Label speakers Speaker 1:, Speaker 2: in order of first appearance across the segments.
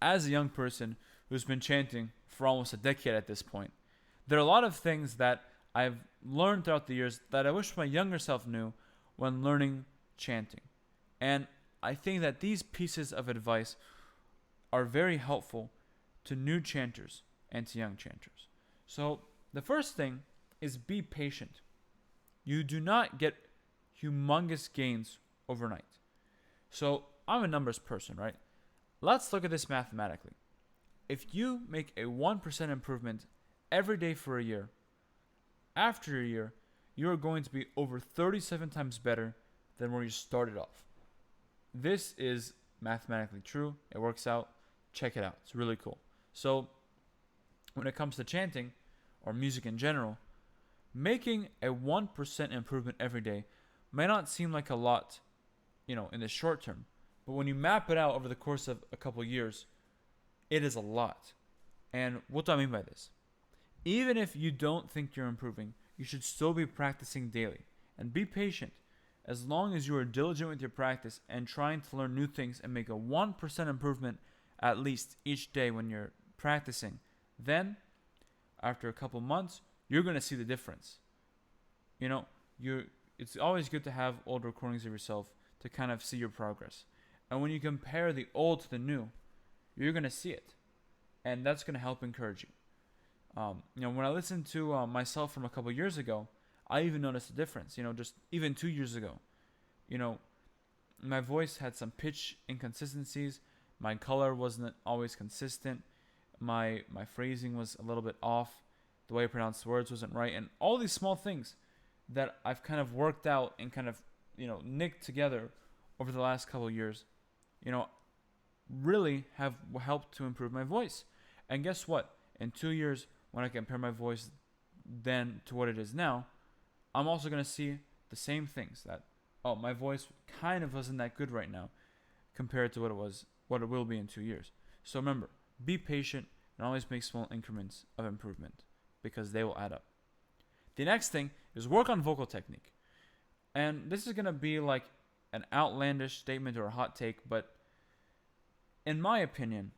Speaker 1: as a young person who's been chanting for almost a decade at this point, there are a lot of things that I've learned throughout the years that I wish my younger self knew when learning chanting. And I think that these pieces of advice are very helpful to new chanters and to young chanters. So, the first thing is be patient. You do not get humongous gains overnight. So, I'm a numbers person, right? Let's look at this mathematically. If you make a 1% improvement every day for a year, after a year, you are going to be over 37 times better than where you started off. This is mathematically true. It works out. Check it out. It's really cool. So, when it comes to chanting or music in general, making a 1% improvement every day may not seem like a lot, in the short term. But when you map it out over the course of a couple of years, it is a lot. And what do I mean by this? Even if you don't think you're improving, you should still be practicing daily. And be patient. As long as you are diligent with your practice and trying to learn new things and make a 1% improvement at least each day when you're practicing, then after a couple months, you're going to see the difference. You know, it's always good to have old recordings of yourself to kind of see your progress. And when you compare the old to the new, you're going to see it. And that's going to help encourage you. When I listened to myself from a couple years ago, I even noticed a difference. Just even 2 years ago, my voice had some pitch inconsistencies. My color wasn't always consistent. My phrasing was a little bit off. The way I pronounced words wasn't right, and all these small things that I've kind of worked out and kind of nicked together over the last couple of years, really have helped to improve my voice. And guess what? In 2 years, when I compare my voice then to what it is now, I'm also going to see the same things that, my voice kind of wasn't that good right now compared to what it will be in 2 years. So remember, be patient and always make small increments of improvement because they will add up. The next thing is work on vocal technique. And this is going to be like an outlandish statement or a hot take, but in my opinion,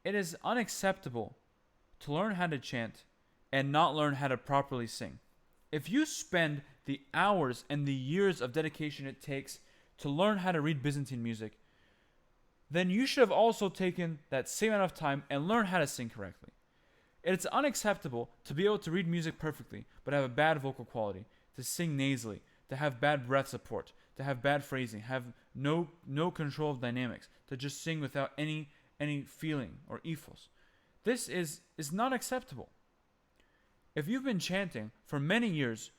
Speaker 1: it is unacceptable to learn how to chant and not learn how to properly sing. If you spend the hours and the years of dedication it takes to learn how to read Byzantine music, then you should have also taken that same amount of time and learn how to sing correctly. It's unacceptable to be able to read music perfectly but have a bad vocal quality, to sing nasally, to have bad breath support, to have bad phrasing, have no control of dynamics, to just sing without any feeling or ethos. This is not acceptable. If you've been chanting for many years,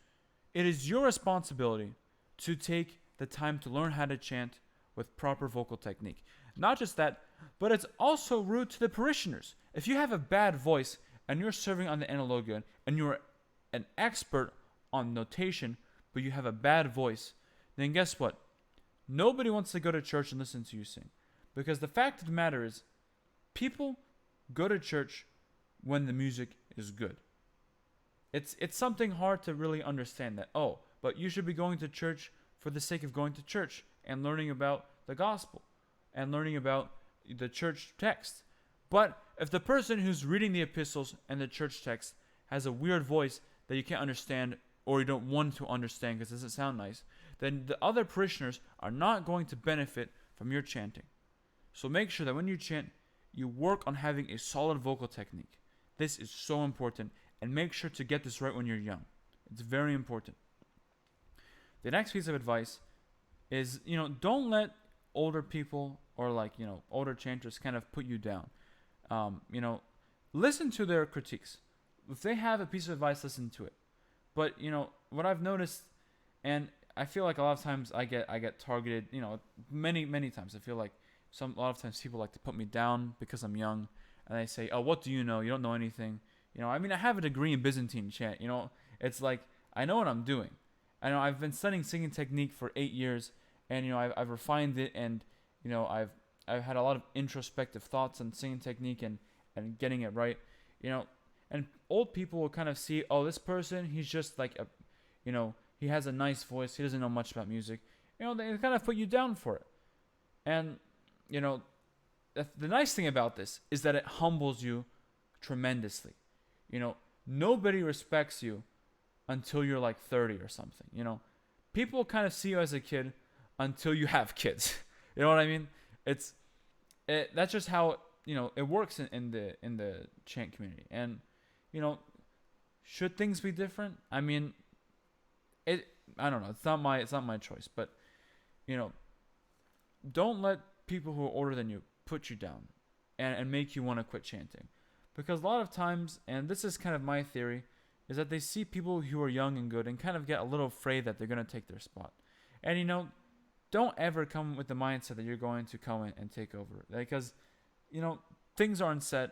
Speaker 1: it is your responsibility to take the time to learn how to chant with proper vocal technique. Not just that, but it's also rude to the parishioners. If you have a bad voice and you're serving on the analogion and you're an expert on notation, but you have a bad voice, then guess what? Nobody wants to go to church and listen to you sing. Because the fact of the matter is, people go to church when the music is good. It's something hard to really understand that, but you should be going to church for the sake of going to church and learning about the gospel and learning about the church text. But if the person who's reading the epistles and the church text has a weird voice that you can't understand or you don't want to understand because it doesn't sound nice, then the other parishioners are not going to benefit from your chanting. So make sure that when you chant, you work on having a solid vocal technique. This is so important, and make sure to get this right when you're young. It's very important. The next piece of advice is, don't let older people or older chanters kind of put you down. Listen to their critiques. If they have a piece of advice, listen to it. But what I've noticed, and I feel like a lot of times I get targeted. Many times I feel like a lot of times people like to put me down because I'm young, and they say, "Oh, what do you know? You don't know anything." I have a degree in Byzantine chant. It's like I know what I'm doing. I know I've been studying singing technique for 8 years, and I've refined it, and I've had a lot of introspective thoughts on singing technique and getting it right. And old people will kind of see, this person, he's just like he has a nice voice, he doesn't know much about music. They kind of put you down for it. And the nice thing about this is that it humbles you tremendously. You know, nobody respects you until you're like 30 or something. You know, people kind of see you as a kid until you have kids. You know what I mean? That's just how it works in the chant community. And you know, should things be different? I mean, I don't know. It's not my choice. But you know, don't let people who are older than you put you down and make you want to quit chanting, because a lot of times, and this is kind of my theory, is that they see people who are young and good and kind of get a little afraid that they're going to take their spot. And don't ever come with the mindset that you're going to come in and take over, because things aren't set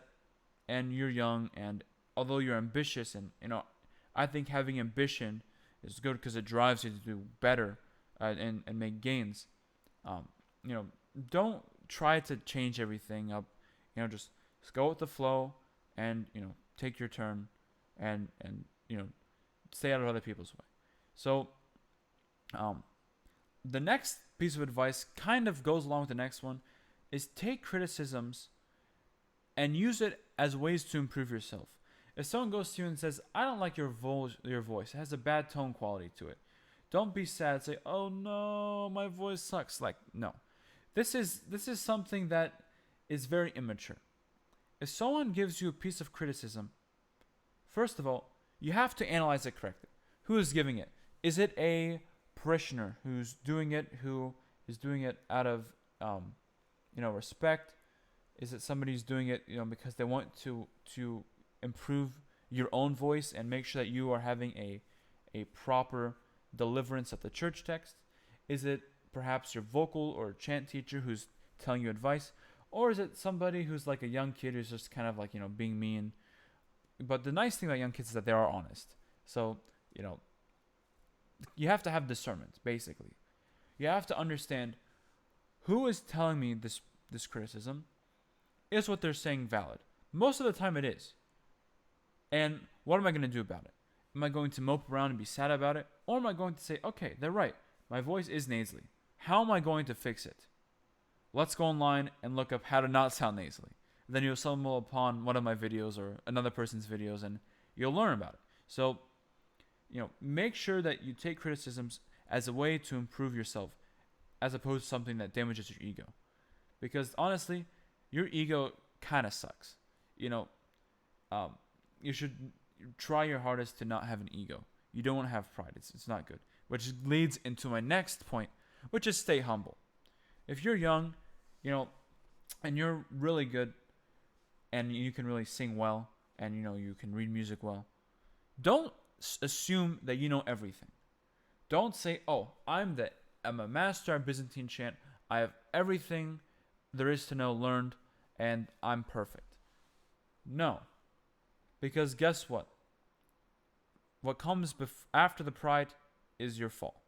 Speaker 1: and you're young, and although you're ambitious, and I think having ambition is good because it drives you to do better and make gains. Don't try to change everything up. Just go with the flow and take your turn and stay out of other people's way. So the next piece of advice kind of goes along with the next one, is take criticisms and use it as ways to improve yourself. If someone goes to you and says, I don't like your voice, it has a bad tone quality to it, don't be sad, say, oh no, my voice sucks. Like, no. This is something that is very immature. If someone gives you a piece of criticism, first of all, you have to analyze it correctly. Who is giving it? Is it a parishioner who is doing it out of respect? Is it somebody who's doing it because they want to improve your own voice and make sure that you are having a proper deliverance of the church text? Is it perhaps your vocal or chant teacher who's telling you advice? Or is it somebody who's like a young kid who's just kind of like being mean? But the nice thing about young kids is that they are honest. So you have to have discernment, basically. You have to understand who is telling me this criticism. Is what they're saying valid? Most of the time it is. And what am I going to do about it? Am I going to mope around and be sad about it? Or am I going to say, okay, they're right. My voice is nasally. How am I going to fix it? Let's go online and look up how to not sound nasally. Then you'll stumble upon one of my videos or another person's videos and you'll learn about it. So, make sure that you take criticisms as a way to improve yourself as opposed to something that damages your ego. Because honestly, your ego kind of sucks. You should try your hardest to not have an ego. You don't want to have pride. It's not good. Which leads into my next point, which is stay humble. If you're young, and you're really good, and you can really sing well, and you can read music well, don't assume that you know everything. Don't say, "Oh, I'm a master at Byzantine chant. I have everything there is to know learned, and I'm perfect." No. Because guess what? What comes after the pride is your fall.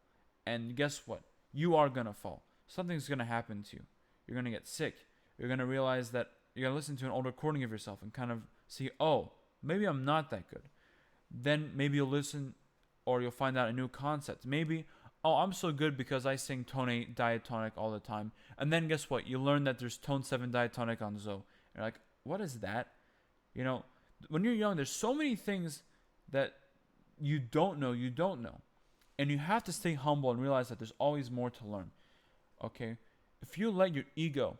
Speaker 1: And guess what? You are going to fall. Something's going to happen to you. You're going to get sick. You're going to realize that you're going to listen to an old recording of yourself and kind of see, oh, maybe I'm not that good. Then maybe you'll listen or you'll find out a new concept. Maybe, oh, I'm so good because I sing tone 8 diatonic all the time. And then guess what? You learn that there's tone 7 diatonic on Zo. You're like, what is that? When you're young, there's so many things that you don't know. And you have to stay humble and realize that there's always more to learn. Okay? If you let your ego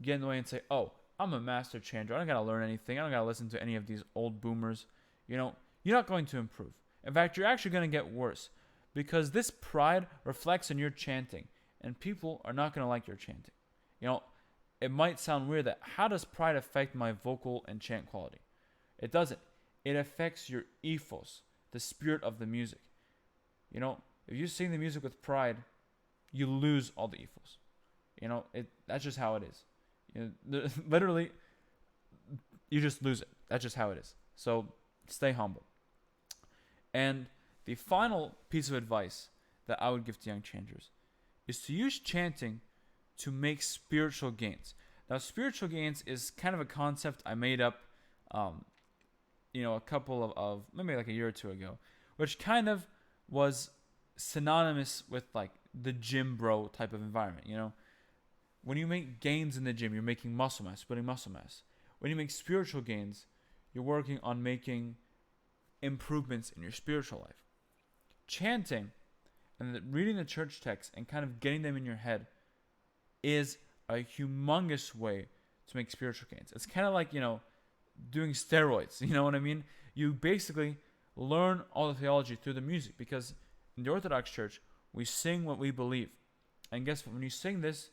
Speaker 1: get in the way and say, oh, I'm a master chanter, I don't got to learn anything, I don't got to listen to any of these old boomers, you're not going to improve. In fact, you're actually going to get worse, because this pride reflects in your chanting, and people are not going to like your chanting. It might sound weird that how does pride affect my vocal and chant quality? It doesn't. It affects your ethos, the spirit of the music. If you sing the music with pride, you lose all the ethos. That's just how it is. Literally, you just lose it. That's just how it is. So stay humble. And the final piece of advice that I would give to young chanters is to use chanting to make spiritual gains. Now, spiritual gains is kind of a concept I made up, a couple of maybe like a year or two ago, which kind of was synonymous with like the gym bro type of environment. when you make gains in the gym, you're making muscle mass, building muscle mass. When you make spiritual gains, you're working on making improvements in your spiritual life. Chanting and reading the church text and kind of getting them in your head is a humongous way to make spiritual gains. It's kind of like, doing steroids. You know what I mean? You basically learn all the theology through the music, because in the Orthodox Church, we sing what we believe. And guess what? When you sing this,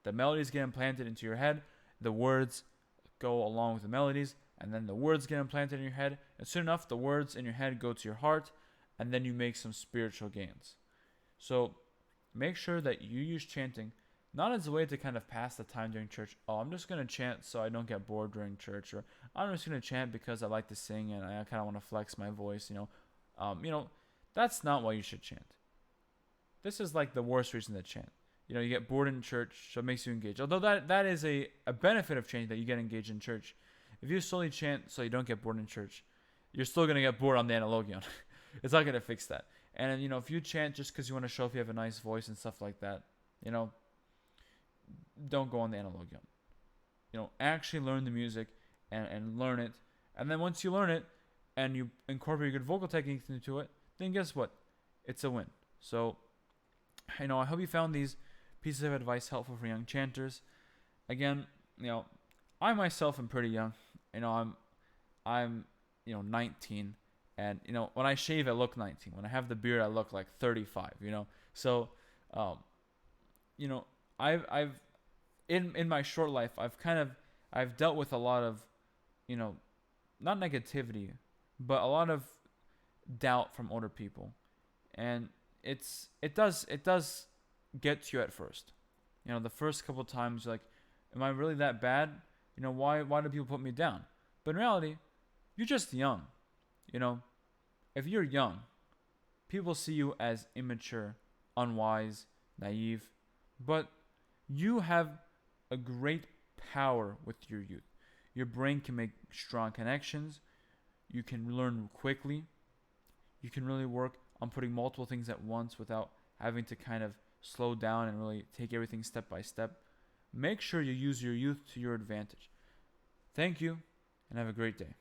Speaker 1: the melodies get implanted into your head, the words go along with the melodies, and then the words get implanted in your head, and soon enough, the words in your head go to your heart, and then you make some spiritual gains. So make sure that you use chanting not as a way to kind of pass the time during church. Oh, I'm just going to chant so I don't get bored during church, or I'm just going to chant because I like to sing and I kind of want to flex my voice, that's not why you should chant. This is like the worst reason to chant. You get bored in church, so it makes you engage. Although that is a benefit of chanting, that you get engaged in church. If you solely chant so you don't get bored in church, you're still going to get bored on the analogion. It's not going to fix that. And, if you chant just because you want to show if you have a nice voice and stuff like that, don't go on the analogion. Actually learn the music and learn it. And then once you learn it and you incorporate good vocal techniques into it, then guess what? It's a win. So, I hope you found these pieces of advice helpful for young chanters. Again, I myself am pretty young. I'm 19, and when I shave, I look 19. When I have the beard, I look like 35. So, I've in my short life, I've dealt with a lot of, not negativity, but a lot of doubt from older people, and it does get to you at first. The first couple of times, you're like, am I really that bad? Why do people put me down? But in reality, you're just young. If you're young, people see you as immature, unwise, naive, but you have a great power with your youth. Your brain can make strong connections. You can learn quickly. You can really work on putting multiple things at once without having to kind of slow down and really take everything step by step. Make sure you use your youth to your advantage. Thank you, and have a great day.